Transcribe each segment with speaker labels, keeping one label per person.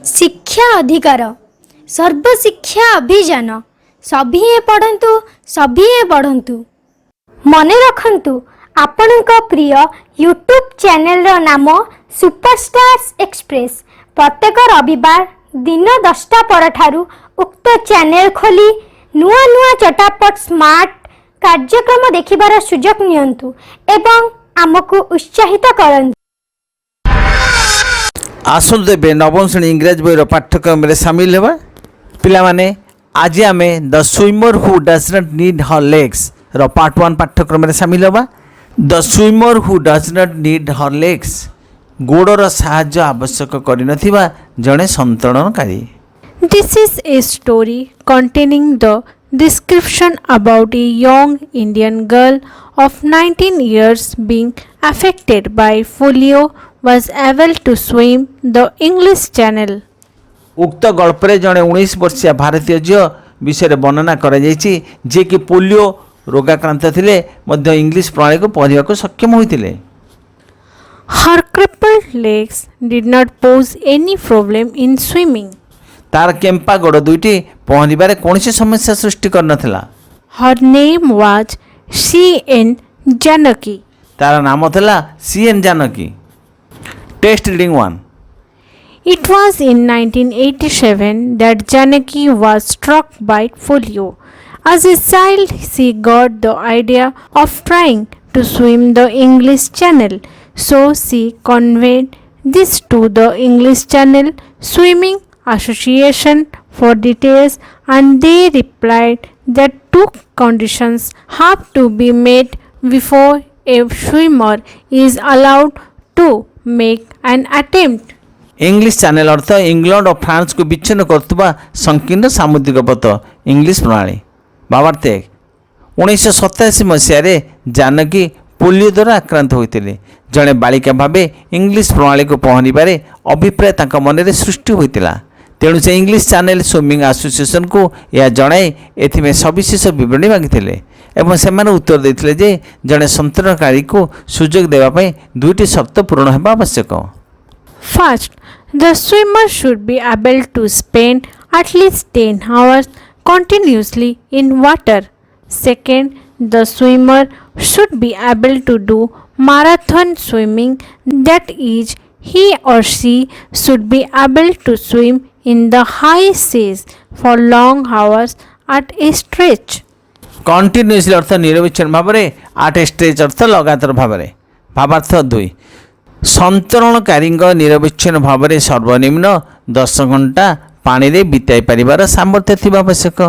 Speaker 1: शिक्षा अधिकार सर्वशिक्षा अभियान सभी पढ़ंतु सभी पढ़ंतु। मने रखंतु आपणक प्रिय यूट्यूब चैनल रो नाम सुपरस्टार्स एक्सप्रेस। प्रत्येक रविवार दिन 10टा पर ठारू उक्त चैनल खोली नुआ नुआ चटापट स्मार्ट कार्यक्रम देखिबार सुजोग नियंतु एवं आमको उत्साहित करंतु।
Speaker 2: आसंतु तेबे नवम श्रेणी इंग्रेज बहीर पाठ्यक्रम में सामिल हेबा। पिला माने आज आमे the swimmer who does not need her legs रो पार्ट 1 पाठ्यक्रम में सामिल हेबा। The swimmer who does not need her legs गोड़र साहाय्य आवश्यक करि नथिबा जणे संतरणकारी।
Speaker 3: This is a story containing the description about a young Indian girl of 19 years being affected by polio was able to swim the English Channel.
Speaker 2: उक्त गल्परे जड़े 19 वर्षीय भारतीय झील विषय वर्णना करा जायछि जे कि पोलियो रोगाक्रांत थिले मध्य इंग्लिश प्रणाली को पढ़िबा को सक्षम होइतिले।
Speaker 3: Her crippled legs did not pose any problem in swimming.
Speaker 2: तार केम्पा गोड़ दुईटी पहरिबारे कोनोसी समस्या सृष्टि कर नथिला।
Speaker 3: Her name was C.N. Janaki.
Speaker 2: तार नाम थला C.N. Janaki. Test reading 1।
Speaker 3: It was in 1987 that Janaki was struck by polio. As a child, she got the idea of trying to swim the English Channel, so she conveyed this to the English Channel Swimming Association for details, and they replied that two conditions have to be met before a swimmer is allowed to make an attempt.
Speaker 2: English channel earth England और France को विच्छिन्न करथुबा संकीर्ण सामुद्रिक पथ English प्रणाली। भावार्थ 1987 मसीह Janaki polio द्वारा आक्रांत होते जड़े बालिका भावे इंग्लिश प्रणाली को पहरिबारे अभिप्राय तांका मन में सृष्टि होता। तेणु से इंग्लिश चैनल स्विमिंग एसोसिएशन को यह जणाई एथिमे सविशेष विवरणी मागिथिले एवं सेमाने उत्तर देथिले जे जड़े संतरणकारी को सुजोग देवाई दुईटी शर्त पूर्ण होगा आवश्यक।
Speaker 3: First, the swimmer should be able to spend at least 10 hours continuously in water. Second, the swimmer should be able to do marathon swimming, that is, he or she should be able to swim in the high seas for long hours at a stretch.
Speaker 2: Continuously अर्थ निरविच्छिन्न भाव में, आठ stretch अर्थ लगातार भाव में। भावार्थ 2 संतरणकारी निरविच्छिन्न भाव में सर्वनिम्न 10 घंटा पानी रे बिताई पारिबार सामर्थ्य थिबा आवश्यक।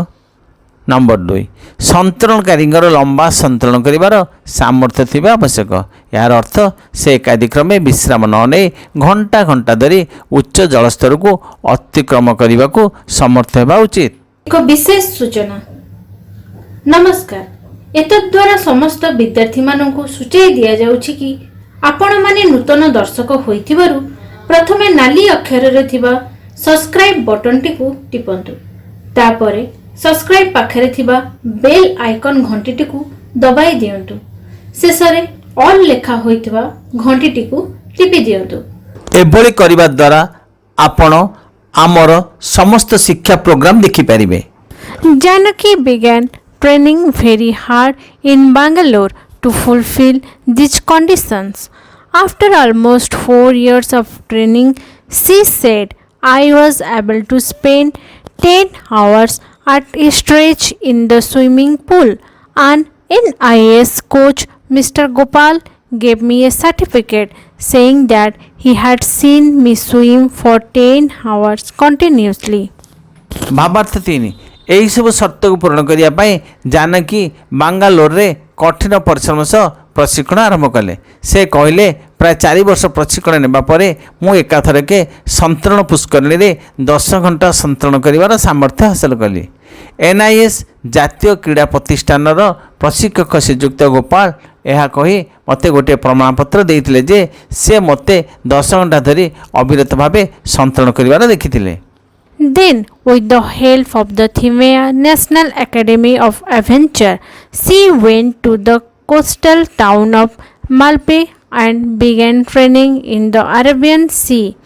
Speaker 2: नंबर 2 संतरणकारी लंबा संतरण करिबार सामर्थ्य थिबा आवश्यक। यार अर्थ से एकाधिक्रमे विश्राम न नै घंटा घंटा धरी उच्च जलस्तर को अतिक्रम करने को समर्थ होगा उचित।
Speaker 4: एक विशेष सूचना। नमस्कार। एतद्वारा समस्त विद्यार्थी मानक सूचाई दिया जाउछि कि आपण माने नूतन दर्शक होइथिबारु प्रथमे नाली अक्षर रे थिबा सब्सक्राइब बटन टिकु टिपंतु। तापरे सब्सक्राइब पाखरे थिबा बेल आइकन घंटी टिकु दबाई दियंतु। शेषरे ऑल लेखा होइथिबा घंटी टिकु टिपि दियंतु।
Speaker 2: एभली करिबा द्वारा आपण आमर समस्त शिक्षा प्रोग्राम देखि परिबे।
Speaker 3: Janaki began training very hard in Bangalore to fulfill these conditions. After almost 4 years of training, she said, I was able to spend 10 hours at a stretch in the swimming pool, and NIS coach Mr. Gopal gave me a certificate saying that he had seen me swim for 10 hours continuously.
Speaker 2: भावार्थ 3 यही सब शर्त को पूर्ण करने जानकी बांगालोर रे कठिन परिश्रम सह प्रशिक्षण आरंभ कले। से कहले प्राय 4 वर्ष प्रशिक्षण नेबा परे मु एकाथरके संतरण पुष्करणी रे 10 घंटा संतरण करिवार सामर्थ्य हासिल कली। NIS जातीय क्रीड़ा प्रतिष्ठान प्रशिक्षक श्रीयुक्त गोपाल यह कही मते गोटे प्रमाणपत्र देइतिले जे से मते 10 घंटा धरी अविरत भावे संतरण करिवार देखिथिले।
Speaker 3: Then, with the help of the Thimea National Academy of Adventure, she went to the coastal town of Malpe and began training in the Arabian Sea.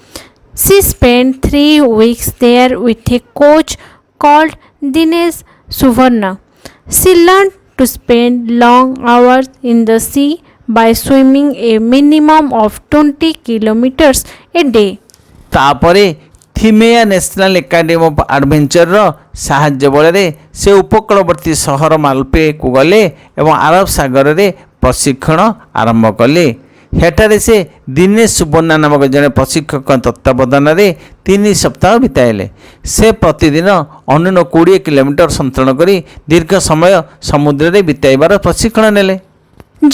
Speaker 3: She spent 3 weeks there with a coach called Dinesh Suvarna. She learned to spend long hours in the sea by swimming a minimum of 20 kilometers a day.
Speaker 2: ତାପରେ ଥିମେୟା national academy of ଆଡ଼ଭେଞ୍ଚରର ସାହାଯ୍ୟ ବଳରେ ସେ ଉପକୂଳବର୍ତ୍ତୀ ସହର ମାଲପେକୁ ଗଲେ ଏବଂ ଆରବ ସାଗରରେ ପ୍ରଶିକ୍ଷଣ ଆରମ୍ଭ କଲେ। ସେଠାରେ ସେ ଦିନେଶ ସୁବର୍ଣ୍ଣା ନାମକ ଜଣେ ପ୍ରଶିକ୍ଷକ ତତ୍ତ୍ୱାବଧାନରେ 3 ସପ୍ତାହ ବିତାଇଲେ। ସେ ପ୍ରତିଦିନ ଅନ୍ୟୁନ 20 କିଲୋମିଟର ସନ୍ତରଣ କରି ଦୀର୍ଘ ସମୟ ସମୁଦ୍ରରେ ବିତାଇବାର ପ୍ରଶିକ୍ଷଣ ନେଲେ।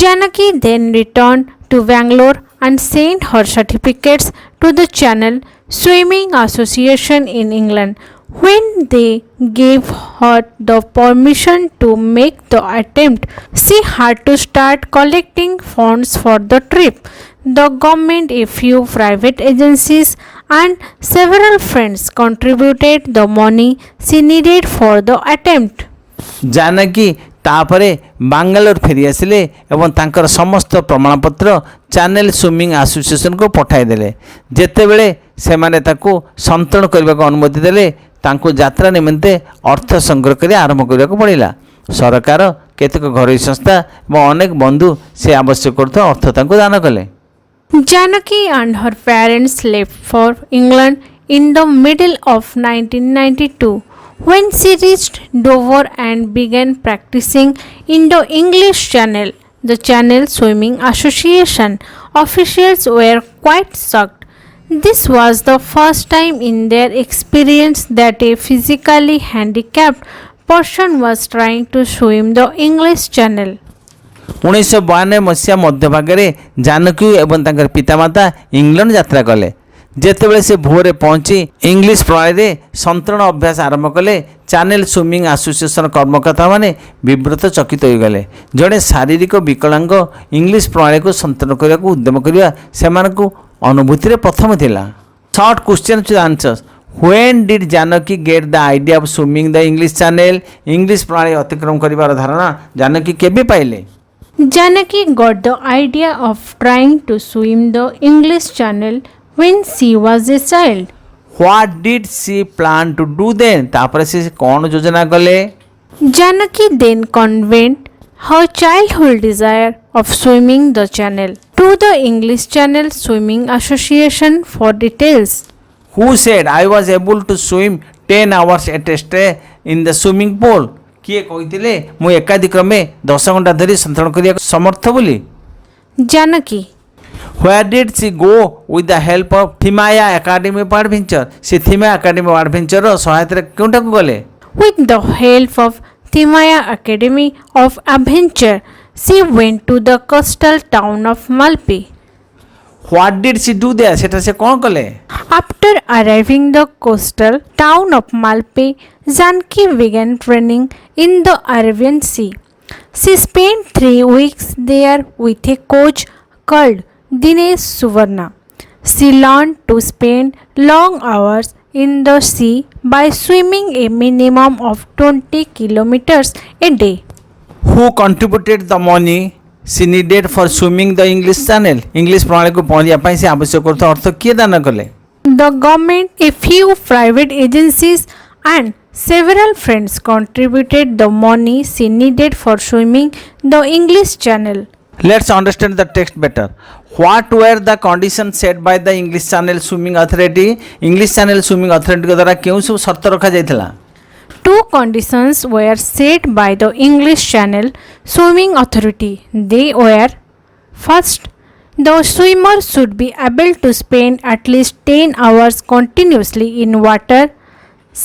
Speaker 3: Janaki then returned to Bangalore and sent her certificates to the Channel Swimming Association in England. When they gave her the permission to make the attempt, she had to start collecting funds for the trip. The government, a few private agencies, and several friends contributed the money she needed for the attempt.
Speaker 2: Janaki ତାପରେ ବାଙ୍ଗାଲୋର ଫେରି ଆସିଲେ ଏବଂ ତାଙ୍କର ସମସ୍ତ ପ୍ରମାଣପତ୍ର channel swimming ଆସୋସିଏସନକୁ ପଠାଇଦେଲେ। ଯେତେବେଳେ ସେମାନେ ତାକୁ ସନ୍ତରଣ କରିବାକୁ ଅନୁମତି ଦେଲେ, ତାଙ୍କୁ ଯାତ୍ରା ନିମନ୍ତେ ଅର୍ଥ ସଂଗ୍ରହ କରି ଆରମ୍ଭ କରିବାକୁ ପଡ଼ିଲା। ସରକାର, କେତେକ ଘରୋଇ ସଂସ୍ଥା ଏବଂ ଅନେକ ବନ୍ଧୁ ସେ ଆବଶ୍ୟକ କରୁଥିବା ଅର୍ଥ ତାଙ୍କୁ ଦାନ କଲେ।
Speaker 3: Janaki and her parents left for England in the middle of 1992. When she reached Dover and began practicing in the English Channel, the Channel Swimming Association officials were quite shocked. This was the first time in their experience that a physically handicapped person was trying to swim the English Channel.
Speaker 2: 1992 ମସିହା ମଧ୍ୟଭାଗରେ ଜାନକୀ ଏବଂ ତାଙ୍କର ପିତାମାତା England ଯାତ୍ରା କଲେ। ଯେତେବେଳେ ସେ ଭୋରରେ ପହଞ୍ଚି ଇଂଲିଶ ପ୍ରଣାଳୀରେ ସନ୍ତରଣ ଅଭ୍ୟାସ ଆରମ୍ଭ କଲେ, ଚ୍ୟାନେଲ ସୁଇମିଂ ଆସୋସିଏସନ କର୍ମକର୍ତ୍ତାମାନେ ବିବ୍ରତ ଚକିତ ହୋଇଗଲେ। ଜଣେ ଶାରୀରିକ ବିକଳାଙ୍ଗ ଇଂଲିଶ ପ୍ରଣାଳୀକୁ ସନ୍ତରଣ କରିବାକୁ ଉଦ୍ୟମ କରିବା ସେମାନଙ୍କୁ ଅନୁଭୂତିରେ ପ୍ରଥମ ଥିଲା। Short question to answers. When did Janaki get the idea of swimming the English channel? English ପ୍ରଣାଳୀ ଅତିକ୍ରମ କରିବାର ଧାରଣା ଜାନକୀ କେବେ ପାଇଲେ?
Speaker 3: Janaki got the idea of trying to swim the English Channel when she was a child.
Speaker 2: What did she plan to do then? ତାପରେ ସେ କ'ଣ ଯୋଜନା କଲେ?
Speaker 3: Janaki then conveyed her childhood desire of swimming the channel to the English Channel Swimming Association for details.
Speaker 2: Who said I was able to swim 10 hours at a stay in the swimming pool? କିଏ କହିଥିଲେ ମୁଁ ଏକାଧିକ୍ରମେ 10 ଘଣ୍ଟା ଧରି ସନ୍ତରଣ କରିବାକୁ ସମର୍ଥ ବୋଲି?
Speaker 3: Janaki.
Speaker 2: Where did she go with the help of Thimaya Academy of Adventure? ସେ ଥିମା academy of ଆଡଭେଞ୍ଚରର ସହାୟତାରେ କେଉଁଠାକୁ ଗଲେ?
Speaker 3: With the help of Thimaya Academy of Adventure, she went to the coastal town of Malpe.
Speaker 2: What did she do there? ସେଟା ସେ କ'ଣ କଲେ?
Speaker 3: After arriving the coastal town of Malpe, Janaki began training in the Arabian Sea. She spent 3 weeks there with a coach called Dinesh Suvarna. She learned to spend long hours in the sea by swimming a minimum of 20 kilometers a day.
Speaker 2: Who contributed the money she needed for swimming the English Channel? English ପ୍ରଣାଳୀକୁ ପହଁରିବା ପାଇଁ ସେ ଆବଶ୍ୟକ କରୁଥିବା ଅର୍ଥ କିଏ ଦାନ କଲେ?
Speaker 3: The government, a few private agencies, and several friends contributed the money she needed for swimming the English Channel.
Speaker 2: Let's understand the text better. What were the conditions set by the English Channel Swimming Authority? English Channel Swimming Authority ଦ୍ୱାରା କେଉଁ ସବୁ ସର୍ତ୍ତ ରଖାଯାଇଥିଲା?
Speaker 3: 2 conditions were set by the English Channel Swimming Authority. They were: first, the swimmer should be able to spend at least 10 hours continuously in water.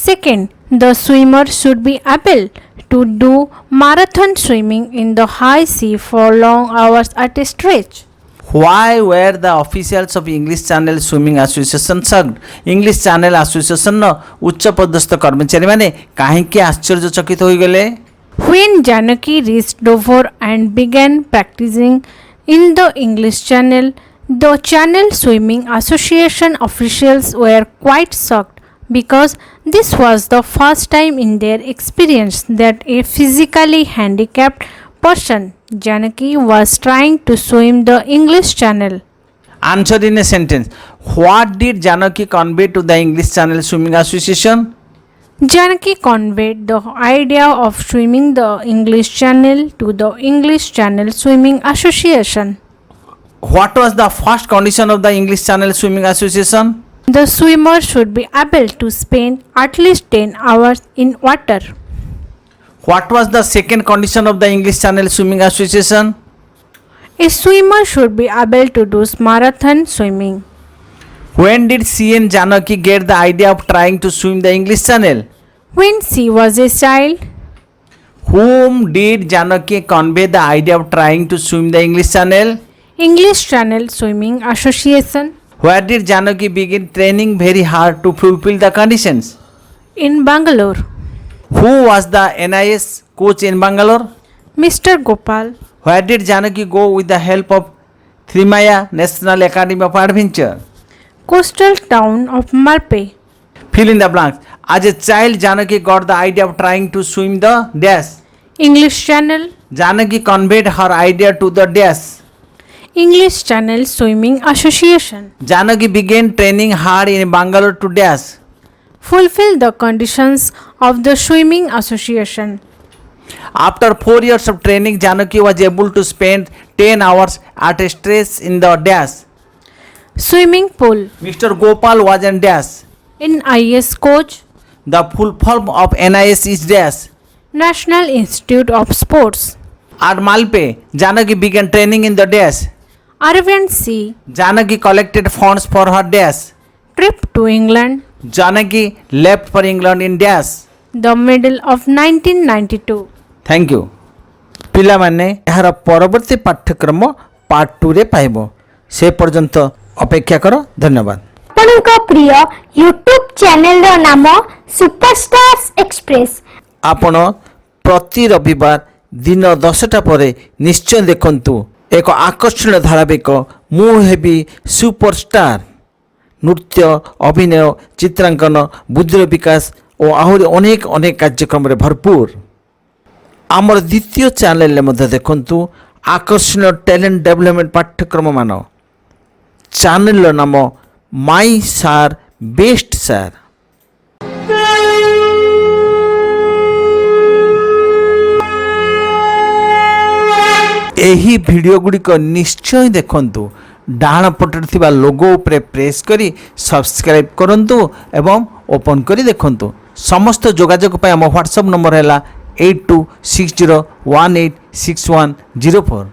Speaker 3: Second, the swimmer should be able to do marathon swimming in the high sea for long hours at a stretch.
Speaker 2: Why were the officials of English Channel Swimming Association shocked? English Channel Association ଉଚ୍ଚ ପଦସ୍ଥ କର୍ମଚାରୀମାନେ କାହିଁକି ଆଶ୍ଚର୍ଯ୍ୟଚକିତ ହୋଇଗଲେ?
Speaker 3: When Janaki reached Dover and began practicing in the English Channel, the Channel Swimming Association officials were quite shocked because this was the first time in their experience that a physically handicapped person, Janaki, was trying to swim the English Channel.
Speaker 2: Answer in a sentence. What did Janaki convey to the English Channel Swimming Association?
Speaker 3: Janaki conveyed the idea of swimming the English Channel to the English Channel Swimming Association.
Speaker 2: What was the first condition of the English Channel Swimming Association?
Speaker 3: The swimmer should be able to spend at least 10 hours in water.
Speaker 2: What was the second condition of the English Channel Swimming Association?
Speaker 3: A swimmer should be able to do marathon swimming.
Speaker 2: When did CN Janaki get the idea of trying to swim the English Channel?
Speaker 3: When she was a child,
Speaker 2: Whom did Janaki convey the idea of trying to swim the English Channel?
Speaker 3: English Channel Swimming Association.
Speaker 2: Where did Janaki begin training very hard to fulfill the conditions?
Speaker 3: In Bangalore,
Speaker 2: Who was the NIS coach in Bangalore?
Speaker 3: Mr. Gopal.
Speaker 2: Where did Janaki go with the help of Trimaya National Academy of Adventure?
Speaker 3: Coastal town of Malpe.
Speaker 2: Fill in the blanks. As a child, Janaki got the idea of trying to swim the dash.
Speaker 3: English Channel.
Speaker 2: Janaki conveyed her idea to the dash.
Speaker 3: English Channel Swimming Association.
Speaker 2: Janaki began training hard in Bangalore to dash.
Speaker 3: Fulfill the conditions of the Swimming Association.
Speaker 2: After 4 years of training, Janaki was able to spend 10 hours at a stretch in the dash.
Speaker 3: Swimming pool.
Speaker 2: Mr. Gopal was in dash.
Speaker 3: NIS coach.
Speaker 2: The full form of NIS is dash.
Speaker 3: National Institute of Sports.
Speaker 2: At Malpe, Janaki began training in the dash.
Speaker 3: Arvind C.
Speaker 2: Janaki collected funds for her dash.
Speaker 3: Trip to England.
Speaker 2: Janaki left for England in dash.
Speaker 3: The middle of 1992.
Speaker 2: Thank you पिलामाने यार परवर्ती पाठ्यक्रम part 2 रे पाइबो से पर्यंत अपेक्षा करो धन्यवाद
Speaker 1: ଆପଣଙ୍କ ପ୍ରିୟ ୟୁଟ୍ୟୁବ୍ ଚ୍ୟାନେଲର ନାମ ସୁପରଷ୍ଟାର୍ସ ଏକ୍ସପ୍ରେସ୍।
Speaker 2: आपण प्रति रविवार दिन 10टा पर निश्चय देखंतु एक आकर्षणीय धारावाहिक मु हेबी सुपरस्टार नृत्य अभिनय चित्रांकन बुद्धिर विकास और आहरी अनेक अनेक कार्यक्रम रे भरपूर आमर द्वितीय चैनल मध्य देखंतु आकर्षणीय टैलेंट डेवलपमेंट पाठ्यक्रम मान चैनल नाम माई सार बेस्ट सार एही वीडियो गुड़िक निश्चय देखंतु डाण पटे थिबा लोगो उपरे प्रेस करी सब्सक्राइब करंतु एवं ओपन करी देखंतु समस्त जोगाजोग पय हम व्हाट्सएप नंबर हैला 8260186104।